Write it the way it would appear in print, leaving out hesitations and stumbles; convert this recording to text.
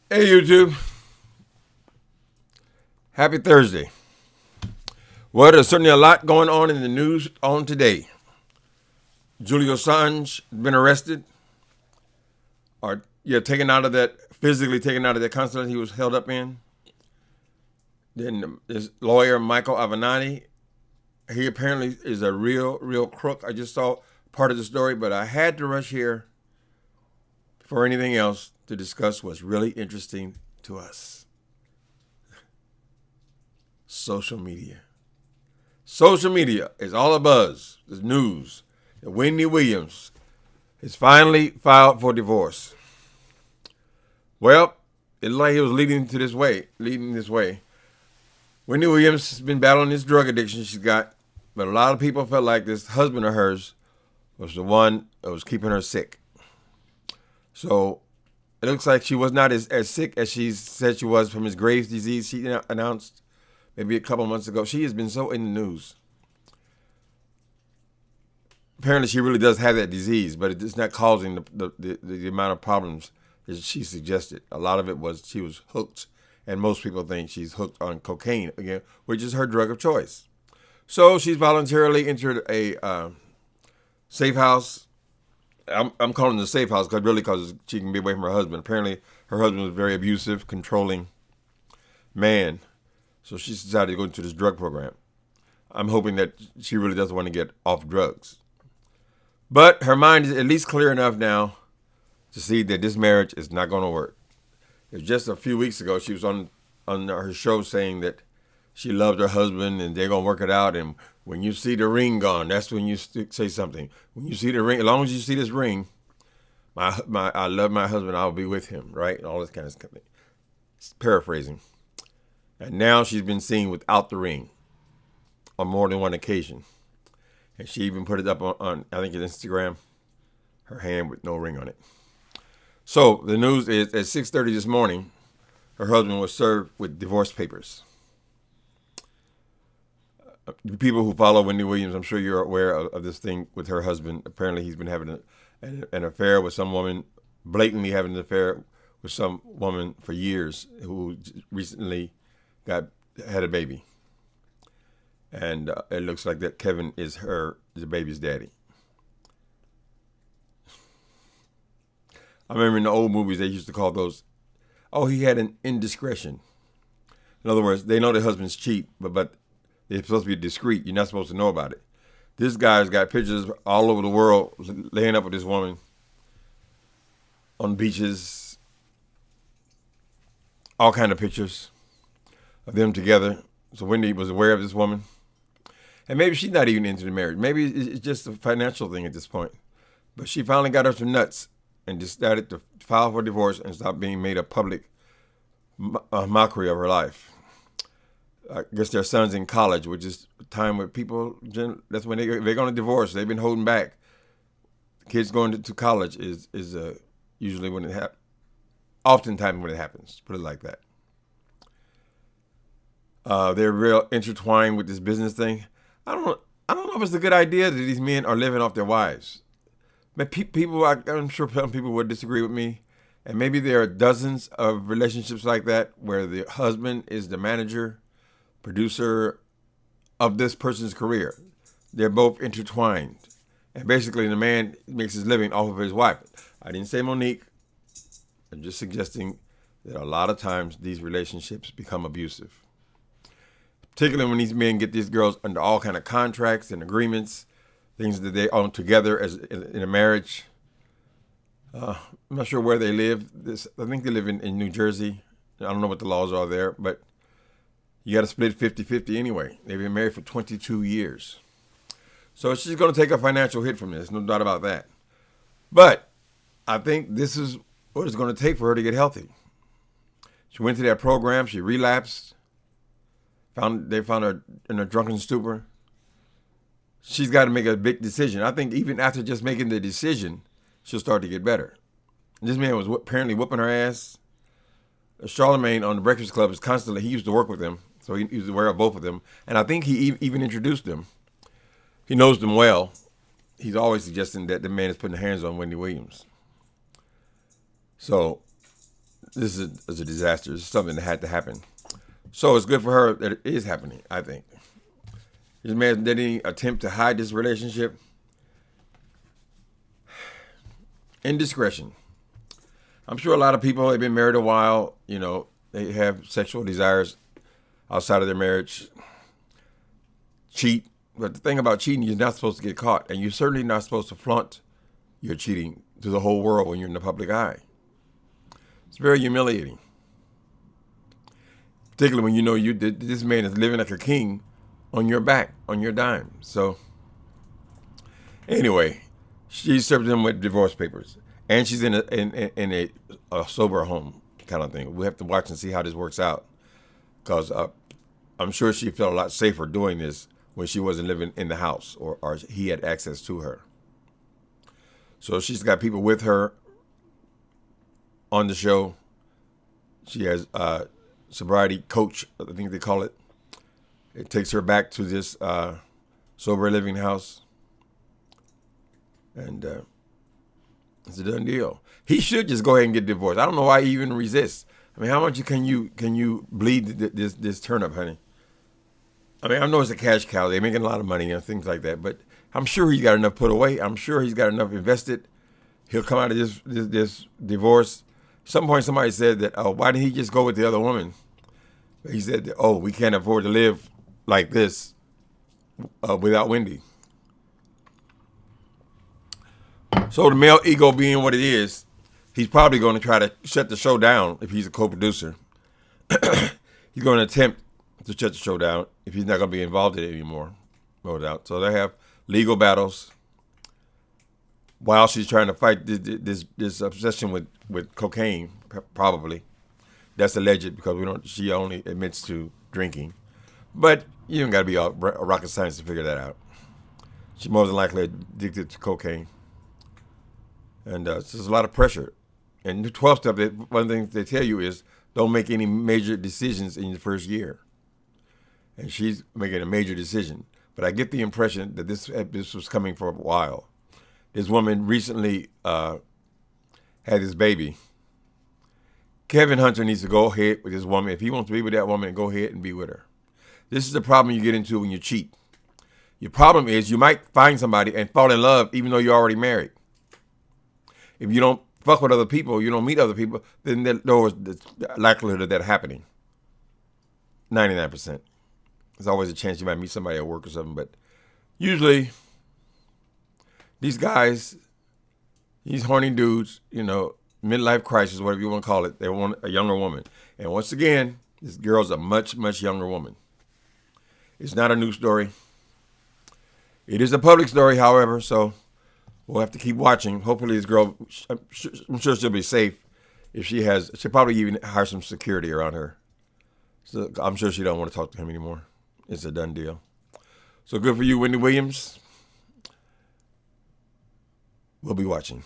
Hey YouTube, happy Thursday. Well, there's certainly a lot going on in the news on today. Julian Assange been arrested, or taken out of that, physically taken out of that consulate he was held up in. Then his lawyer Michael Avenatti, he apparently is a real crook. I just saw part of the story, but I had to rush here before anything else to discuss what's really interesting to us. Social media. Social media is all a buzz. There's news that Wendy Williams has finally filed for divorce. Well, it looked like he was leading this way. Wendy Williams has been battling this drug addiction she's got, but a lot of people felt like this husband of hers was the one that was keeping her sick. So it looks like she was not as sick as she said she was from his Graves' disease she announced maybe a couple months ago. She has been so in the news. Apparently, she really does have that disease, but it's not causing the amount of problems that she suggested. A lot of it was she was hooked, and most people think she's hooked on cocaine, again, which is her drug of choice. So she's voluntarily entered a safe house. I'm calling it a safe house because she can be away from her husband. Apparently, her husband was a very abusive, controlling man. So she decided to go into this drug program. I'm hoping that she really doesn't want to get off drugs. But her mind is at least clear enough now to see that this marriage is not going to work. It was just a few weeks ago she was on her show saying that she loved her husband and they're going to work it out. And when you see the ring gone, that's when you say something. When you see the ring, as long as you see this ring, I love my husband, I'll be with him, right? And all this kind of stuff. Paraphrasing. And now she's been seen without the ring on more than one occasion. And she even put it up on I think, Instagram, her hand with no ring on it. So the news is at 6:30 this morning, her husband was served with divorce papers. People who follow Wendy Williams, I'm sure you're aware of this thing with her husband. Apparently he's been having an affair with some woman, blatantly having an affair with some woman for years, who recently had a baby. And it looks like that Kevin is the baby's daddy. I remember in the old movies, they used to call those, he had an indiscretion. In other words, they know their husbands cheat, but they're supposed to be discreet. You're not supposed to know about it. This guy's got pictures all over the world laying up with this woman on beaches, all kind of pictures of them together. So Wendy was aware of this woman. And maybe she's not even into the marriage. Maybe it's just a financial thing at this point. But she finally got her some nuts and decided to file for divorce and stop being made a public mockery of her life. I guess their son's in college, which is a time where people, that's when they're going to divorce. They've been holding back. Kids going to college is usually when it happens. Oftentimes when it happens, put it like that. They're real intertwined with this business thing. I don't know if it's a good idea that these men are living off their wives. But I'm sure some people would disagree with me. And maybe there are dozens of relationships like that where the husband is the manager, producer of this person's career. They're both intertwined. And basically the man makes his living off of his wife. I didn't say Monique. I'm just suggesting that a lot of times these relationships become abusive. Particularly when these men get these girls under all kind of contracts and agreements, things that they own together as in a marriage. I'm not sure where they live. I think they live in New Jersey. I don't know what the laws are there, but you got to split 50-50 anyway. They've been married for 22 years. So she's going to take a financial hit from this, no doubt about that. But I think this is what it's going to take for her to get healthy. She went to that program. She relapsed. They found her in a drunken stupor. She's got to make a big decision. I think even after just making the decision, she'll start to get better. This man was apparently whooping her ass. Charlemagne on the Breakfast Club is constantly, he used to work with them, so he was aware of both of them. And I think he even introduced them. He knows them well. He's always suggesting that the man is putting hands on Wendy Williams. So is a disaster. It's something that had to happen. So it's good for her that it is happening, I think. This man did any attempt to hide this relationship. Indiscretion. I'm sure a lot of people have been married a while, they have sexual desires outside of their marriage, cheat. But the thing about cheating, you're not supposed to get caught. And you're certainly not supposed to flaunt your cheating to the whole world when you're in the public eye. It's very humiliating. Particularly when you know this man is living like a king on your back, on your dime. So, anyway, she served him with divorce papers. And she's in a sober home kind of thing. We have to watch and see how this works out. Because I'm sure she felt a lot safer doing this when she wasn't living in the house or he had access to her. So she's got people with her on the show. She has sobriety coach, I think they call it. It takes her back to this sober living house. And it's a done deal. He should just go ahead and get divorced. I don't know why he even resists. I mean, how much can you bleed this turnip, honey? I mean, I know it's a cash cow. They're making a lot of money and things like that. But I'm sure he's got enough put away. I'm sure he's got enough invested. He'll come out of this divorce. At some point, somebody said that, oh, why didn't he just go with the other woman? He said, that, oh, we can't afford to live like this without Wendy. So the male ego being what it is, he's probably going to try to shut the show down if he's a co-producer. He's going to attempt to shut the show down if he's not going to be involved in it anymore, no doubt. So they have legal battles while she's trying to fight this obsession with cocaine, probably. That's alleged because she only admits to drinking. But you don't got to be a rocket science to figure that out. She's more than likely addicted to cocaine. And there's a lot of pressure. And the 12 step, one of the things they tell you is don't make any major decisions in your first year. And she's making a major decision. But I get the impression that this was coming for a while. This woman recently had his baby. Kevin Hunter needs to go ahead with his woman. If he wants to be with that woman, go ahead and be with her. This is the problem you get into when you cheat. Your problem is you might find somebody and fall in love even though you're already married. If you don't fuck with other people, you don't meet other people, then there's the likelihood of that happening. 99%. There's always a chance you might meet somebody at work or something, but usually these guys, these horny dudes, midlife crisis, whatever you want to call it, they want a younger woman. And once again, this girl's a much, much younger woman. It's not a new story. It is a public story, however, so we'll have to keep watching. Hopefully this girl, I'm sure she'll be safe. If she'll probably even hire some security around her. So I'm sure she don't want to talk to him anymore. It's a done deal. So good for you, Wendy Williams. We'll be watching.